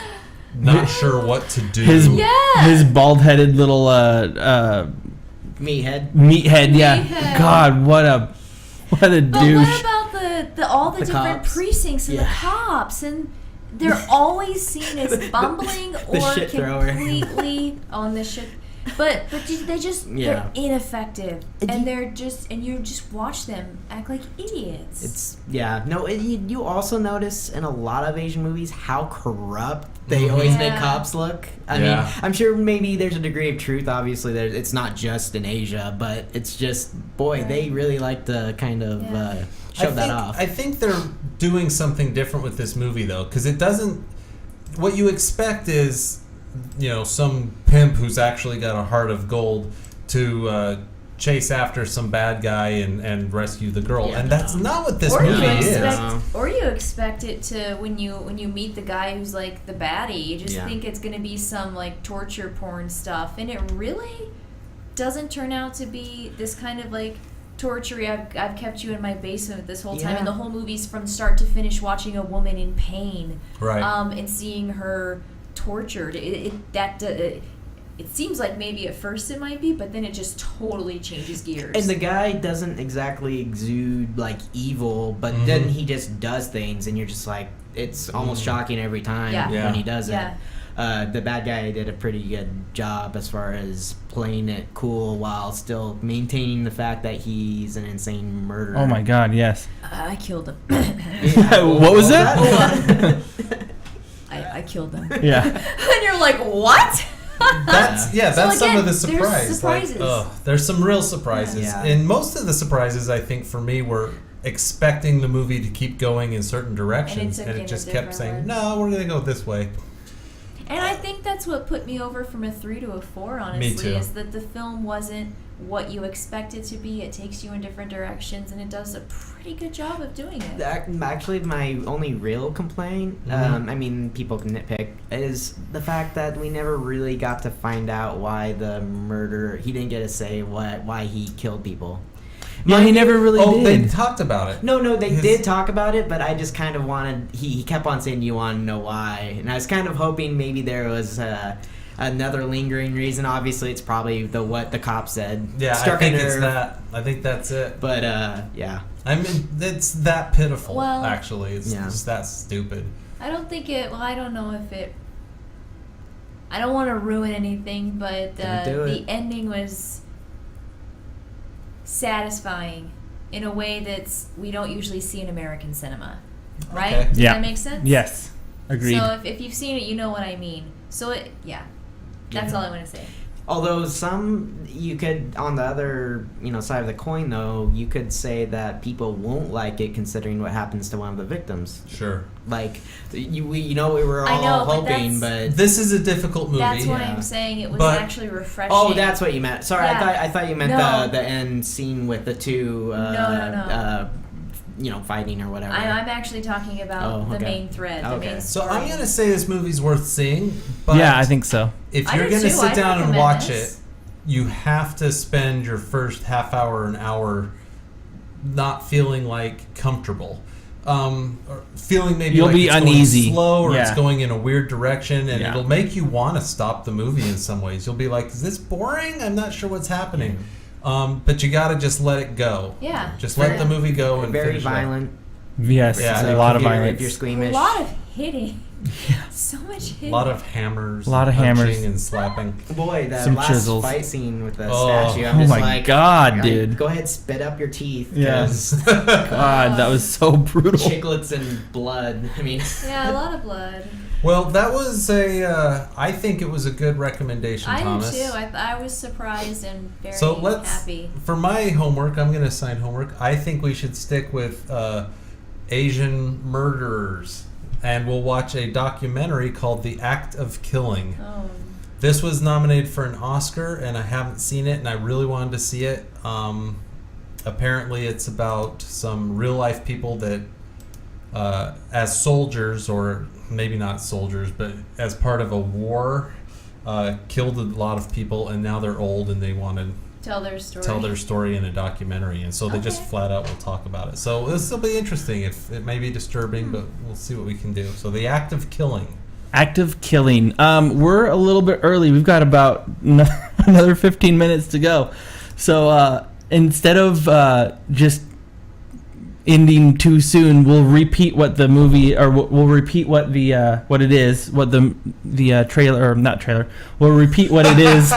not sure what to do. His bald-headed little meathead, yeah. God, what a douche. But what about all the different cops. precincts and the cops, and they're always seen as bumbling or shit thrower. completely on the shit. But they're ineffective, and you just watch them act like idiots. You also notice in a lot of Asian movies how corrupt they always make cops look. I mean, I'm sure maybe there's a degree of truth. Obviously, it's not just in Asia, but it's just they really like to kind of shove that off. I think they're doing something different with this movie though, because it doesn't. What you expect is, some pimp who's actually got a heart of gold to chase after some bad guy and rescue the girl, and that's not what this movie is. Or you expect it to when you meet the guy who's like the baddie, you just think it's gonna be some like torture porn stuff, and it really doesn't turn out to be this kind of like torture. I've kept you in my basement this whole time, and the whole movie's from start to finish watching a woman in pain, right? And seeing her tortured. It seems like maybe at first it might be, but then it just totally changes gears. And the guy doesn't exactly exude like evil, but then he just does things, and you're just like, it's almost shocking every time when he does it. The bad guy did a pretty good job as far as playing it cool while still maintaining the fact that he's an insane murderer. Oh my God, yes. I killed him. What was that? I killed him. Yeah. And you're like, what? That's So some again, of the there's surprise. surprises. There's some real surprises, Yeah. and most of the surprises I think for me were expecting the movie to keep going in certain directions, and it just kept saying, "No, we're going to go this way." And I think that's what put me over from a 3 to a 4, honestly. Me too. Is that the film wasn't what you expect it to be. It takes you in different directions, and it does a pretty good job of doing it. Actually, my only real complaint, I mean, people can nitpick, is the fact that we never really got to find out why the murderer, he didn't get to say why he killed people. Yeah, he never really did. They talked about it. No, they did talk about it, but I just kind of wanted... He kept on saying, you want to know why. And I was kind of hoping maybe there was another lingering reason. Obviously, it's probably what the cop said. Yeah, I think it's that. I think that's it. But, yeah. I mean, it's that pitiful, Well, actually. It's just that stupid. I don't think it... Well, I don't know if it... I don't want to ruin anything, but the ending was... satisfying in a way that's we don't usually see in American cinema, right? Okay. Does that make sense? Yes, agreed. So if you've seen it, you know what I mean. So that's all I want to say. Although you could, on the other side of the coin, though, you could say that people won't like it considering what happens to one of the victims. Sure. Like, we were all hoping, but this is a difficult movie. That's why I'm saying it was actually refreshing. Oh, that's what you meant. Sorry, Yeah. I thought you meant the end scene with the two. No. Fighting or whatever. I'm actually talking about the main thread, the main So story. I'm gonna say this movie's worth seeing. But yeah, I think so. If you're gonna sit down and watch it, you have to spend your first half hour, an hour, not feeling like comfortable. Or feeling maybe You'll like be it's uneasy. going slow or it's Yeah. going in a weird direction, and Yeah. it'll make you want to stop the movie in some ways. You'll be like, "Is this boring? I'm not sure what's happening." But you got to just let it go. Yeah. Just let the movie go and very finish it up. violent. Yes, Yeah. a lot of If violence. you're squeamish. A lot of hitting. So much hitting. A lot of hammers. A lot of punching hammers. and slapping. Boy, that Some last chisels. fight scene with the Oh. statue. I'm Oh just my like, God, dude. Go ahead, spit up your teeth. Yes. 'cause God, that was so brutal. chiclets and blood. I mean, Yeah, a lot of blood. Well, that was I think it was a good recommendation, Thomas. I do too. I was surprised and very happy. For my homework, I'm going to assign homework. I think we should stick with Asian murderers. And we'll watch a documentary called The Act of Killing. Oh. This was nominated for an Oscar, and I haven't seen it, and I really wanted to see it. Apparently, it's about some real-life people that, as soldiers, or maybe not soldiers, but as part of a war, killed a lot of people, and now they're old, and they want to tell their story in a documentary, and so they just flat out will talk about it. So this will be interesting. It may be disturbing, but we'll see what we can do. So The Act of Killing. Act of Killing. We're a little bit early. We've got about another 15 minutes to go. So instead of just ending too soon, we'll repeat what the movie, or we'll repeat what the what it is, what the trailer, or not trailer. We'll repeat what it is.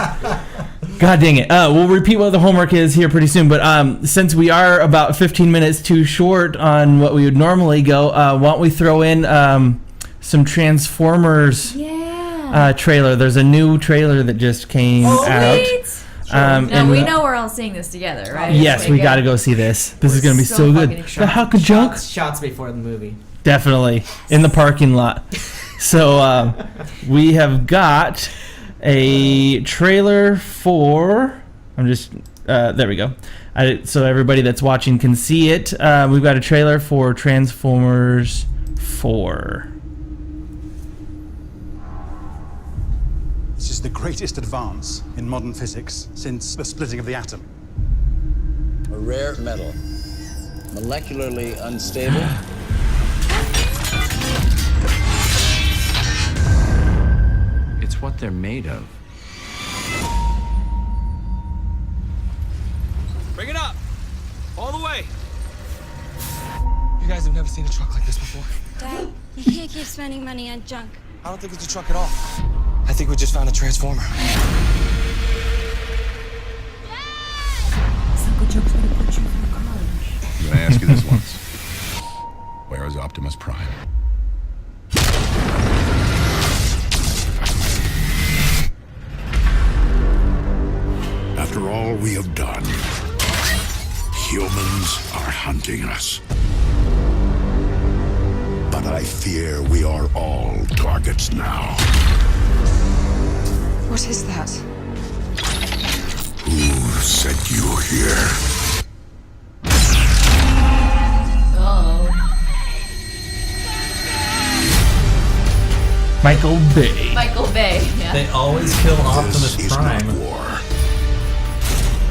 God dang it. We'll repeat what the homework is here pretty soon. But since we are about 15 minutes too short on what we would normally go, why don't we throw in some Transformers trailer. There's a new trailer that just came out. No, we know we're all seeing this together, right? Yes, we got to go see this. This is going to be so good. The Huck Junk? Shots before the movie. Definitely. In the parking lot. So we have got a trailer for... there we go. So everybody that's watching can see it. We've got a trailer for Transformers 4. This is the greatest advance in modern physics since the splitting of the atom. A rare metal, molecularly unstable. It's what they're made of. Bring it up! All the way! You guys have never seen a truck like this before. Dad, you can't keep spending money on junk. I don't think it's a truck at all. I think we just found a transformer. I'm gonna ask you this once. Where is Optimus Prime? After all we have done, Humans are hunting us. But I fear we are all targets now. What is that? Who sent you here? Michael Bay. Michael Bay. Yeah. They always kill Optimus This is Prime. not war.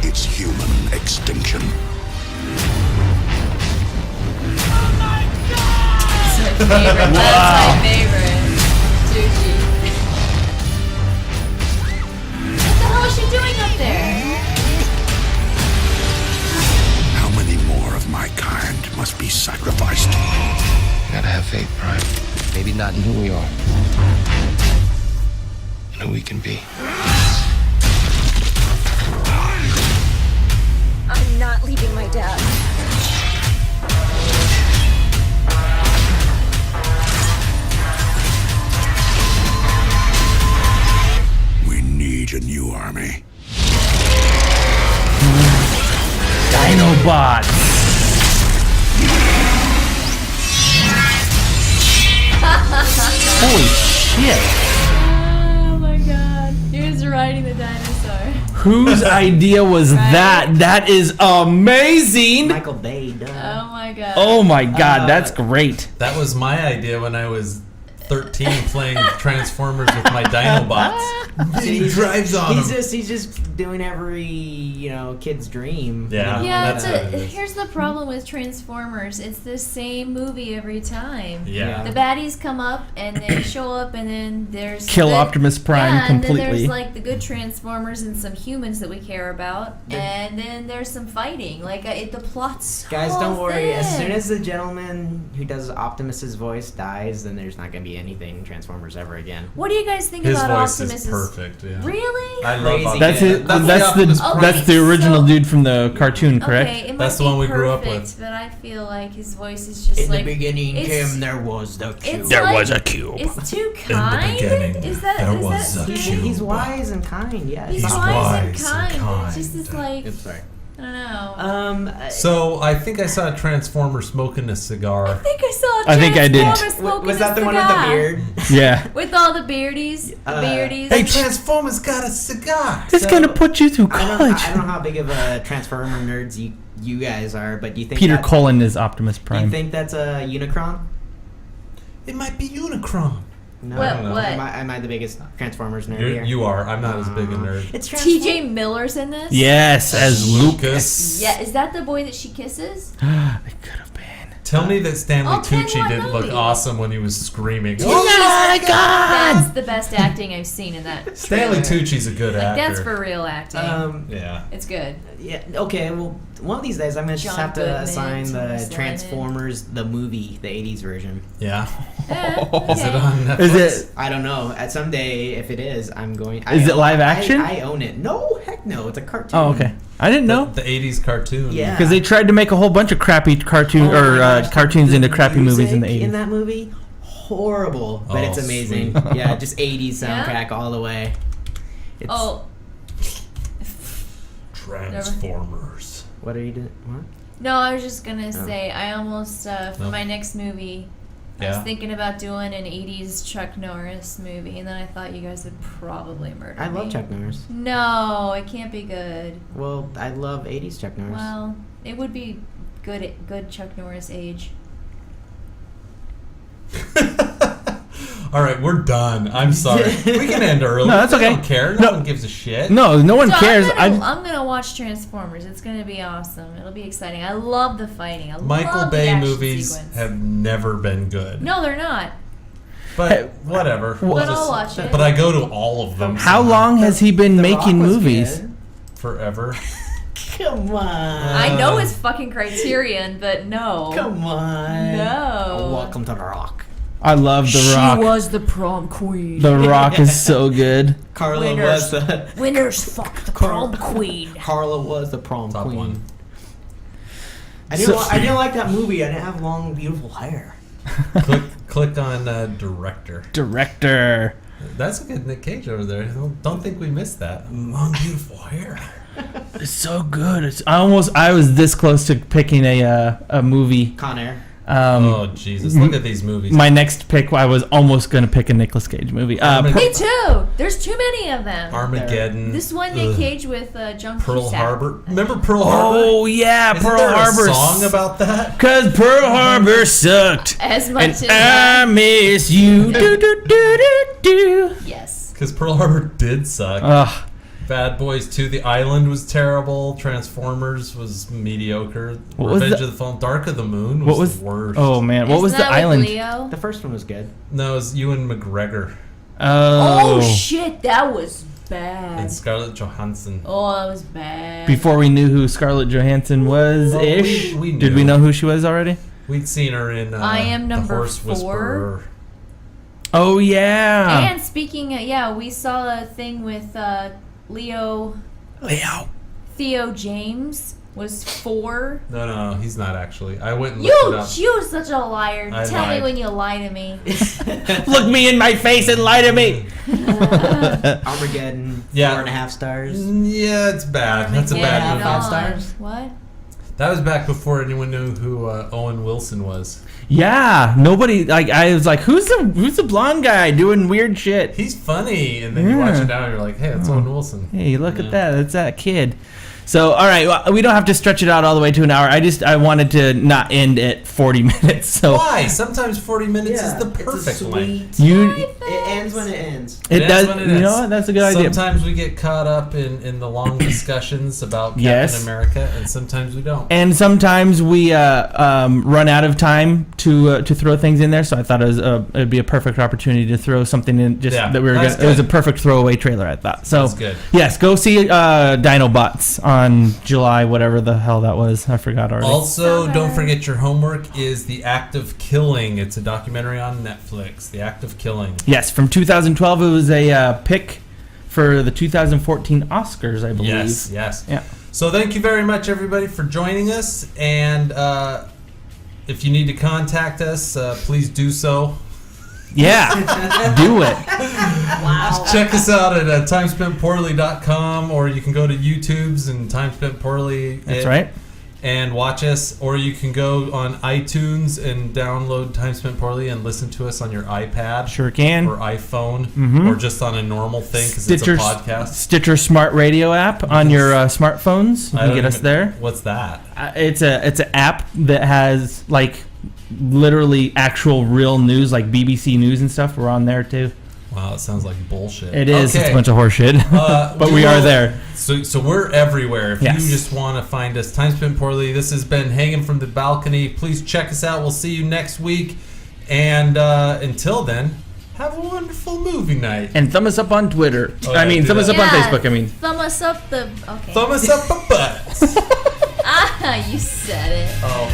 It's human extinction. That's my favorite. That's my favorite. Tucci. What the hell is she doing up there? How many more of my kind must be sacrificed? You gotta have faith, Prime. Maybe not in who we are, and who we can be. I'm not leaving my dad. We need a new army. Dinobots. Holy shit. Oh my god. He was riding the dinosaur. Whose idea was that? That is amazing. Michael Bay. Duh. Oh my god. Oh my god, that's great. That was my idea when I was 13 playing Transformers with my Dinobots. He drives on them. He's just doing every kid's dream. Yeah. Yeah, that's what it is. here's the problem with Transformers. It's the same movie every time. Yeah. The baddies come up and they show up, and then there's Kill Optimus Prime completely. And then there's like the good Transformers and some humans that we care about, and then there's some fighting. Like the plot's so Guys, don't worry. As thin. soon as the gentleman who does Optimus's voice dies, then there's not going to be anything Transformers ever again. What do you guys think His about voice Optimus's? is perfect. Yeah. Really? I love Optimus. That's it. That's the original dude from the cartoon, correct? Okay, it That's might the one be we grew up perfect, with. But I feel like his voice is just In like the beginning, it's- Kim, there was the cube. it's like- It's too kind. Is that He's wise and kind. Yeah. He's it's not- wise and kind. It's just this like I'm sorry. I don't know. So I think I saw a Transformer smoking a cigar. I think I saw. I think I did. Transformer smoking Was that a the one with the cigar. beard? Yeah. With all the beardies, Hey, Transformers got a cigar. It's gonna put you through I college. don't know how big of a Transformer nerds you guys are, but do you think Peter that's- Cullen is Optimus Do you Prime. think that's a Unicron? It might be Unicron. No. What? Am I the biggest Transformers nerd here? You are. I'm not as big a nerd. It's T.J. Miller's in this. Yes, as Lucas. Yeah, is that the boy that she kisses? Tell me that Stanley Oh, Ken Tucci didn't look Wonoli. awesome when he was screaming. Oh my God! That's the best acting I've seen in that. Stanley trailer. Tucci's a good Like actor. that's for real acting. Yeah. It's good. Yeah. Okay. Well, one of these days I'm gonna just John have to Goodman, assign the Thomas Transformers the movie, the '80s version. Yeah. Yeah, Is it okay. on Netflix? Is it? I don't know. At someday, if it is, I'm going. Is it live action? I own it. No, heck no. It's a cartoon. Oh, okay. I didn't know. The 80s cartoon. Yeah. Because they tried to make a whole bunch of crappy cartoon Oh my gosh, cartoons the into crappy movies in the music 80s. In that movie, horrible, but Oh, it's amazing. sweet. Yeah, just 80s Yeah? soundtrack all the way. It's, Oh, Transformers. What are you doing? What? no, I was just gonna say I almost for No. my next movie. I Yeah. was thinking about doing an 80s Chuck Norris movie, and then I thought you guys would probably murder I me. love Chuck Norris. No, it can't be good. Well, I love 80s Chuck Norris. Well, it would be good Chuck Norris age. All right, we're done. I'm sorry. We can end early. No, that's We okay. don't care. No one gives a shit. No one So cares. I'm gonna watch Transformers. It's gonna be awesome. It'll be exciting. I love the fighting. I Michael love the Bay action movies sequence. have never been good. No, they're not. But whatever. But I'll watch it. But I go to all of them. How long has he been The Rock making was movies? good. Forever. Come on. I know it's fucking Criterion, but no. Come on. No. Welcome to the Rock. I love The She Rock. was the prom queen. The Rock is so good. Carla was the Winners fuck the prom queen. Carla was the prom Top queen. one. I didn't like that movie. I didn't have long, beautiful hair. Click on director. Director. That's a good Nick Cage over there. Don't think we missed that. Long, beautiful hair. It's so good. I was this close to picking a movie. Con Air. Oh Jesus! Look at these movies. My next pick, I was almost going to pick a Nicolas Cage movie. Me too. There's too many of them. Armageddon. This one Nick Cage with John Pearl Cusack. Harbor. Remember Pearl Harbor? Oh yeah, Isn't Pearl there Harbor. A song about that? Cause Pearl Harbor sucked. As much as I miss you. Do, do, do, do, do. Yes. Because Pearl Harbor did suck. Ugh. Bad Boys 2, The Island was terrible. Transformers was mediocre. Revenge of the Fallen, Dark of the Moon was the worst. Oh man, what was the island? Leo? The first one was good. No, it was Ewan McGregor. Oh shit, that was bad. And Scarlett Johansson. Oh, that was bad. Before we knew who Scarlett Johansson was, ish. We Did we know who she was already? We'd seen her in I Am The Number Horse 4. Whisperer. Oh yeah. And speaking of, we saw a thing with Theo James was 4. No, he's not actually. I went and looked it up. You're such a liar. I Tell me lied. when you lie to me. Look me in my face and lie to me. Armageddon. Yeah. 4.5 stars. Yeah, it's bad. That's a bad movie. 5 stars. What? That was back before anyone knew who Owen Wilson was. Yeah, nobody I was like, who's the blonde guy doing weird shit? He's funny, and then you watch it now, and you're like, hey, that's Owen Wilson. Hey, look at that. That's that kid. So, all right, well, we don't have to stretch it out all the way to an hour. I wanted to not end at 40 minutes. So why? Sometimes 40 minutes is the perfect length. It ends when it ends. It does. When it You ends. know what? That's a good idea. Sometimes we get caught up in the long discussions about Captain America, and sometimes we don't. And sometimes we run out of time to throw things in there. So I thought it'd be a perfect opportunity to throw something in. That we were. It was a perfect throwaway trailer. I thought. So that's good. Yes, go see Dinobots on July, whatever the hell that was. I forgot already. Also, don't forget your homework is The Act of Killing. It's a documentary on Netflix. The Act of Killing. Yes, from 2012. It was a pick for the 2014 Oscars, I believe. Yes. Yeah. So thank you very much, everybody, for joining us. And if you need to contact us, please do so. Yeah, do it. Wow. Check us out at timespentpoorly.com, or you can go to YouTube's and Time Spent Poorly. That's right. And watch us, or you can go on iTunes and download Time Spent Poorly and listen to us on your iPad. Sure can. Or iPhone, Mhm. or just on a normal thing because it's a podcast. Stitcher Smart Radio app on your smartphones. You can get us there. What's that? It's an app that has like literally actual real news, like BBC News and stuff. We're on there too. Wow, it sounds like bullshit. It is. Okay. It's a bunch of horseshit. But we are there. So we're everywhere. If Yes. you just want to find us, Time Spent Poorly. This has been Hanging from the Balcony. Please check us out. We'll see you next week. And until then, have a wonderful movie night. And thumb us up on Twitter. Oh, yeah, do thumb us that. up on Facebook. Thumb us up the. Okay. Thumb us up a butt. You said it. Oh.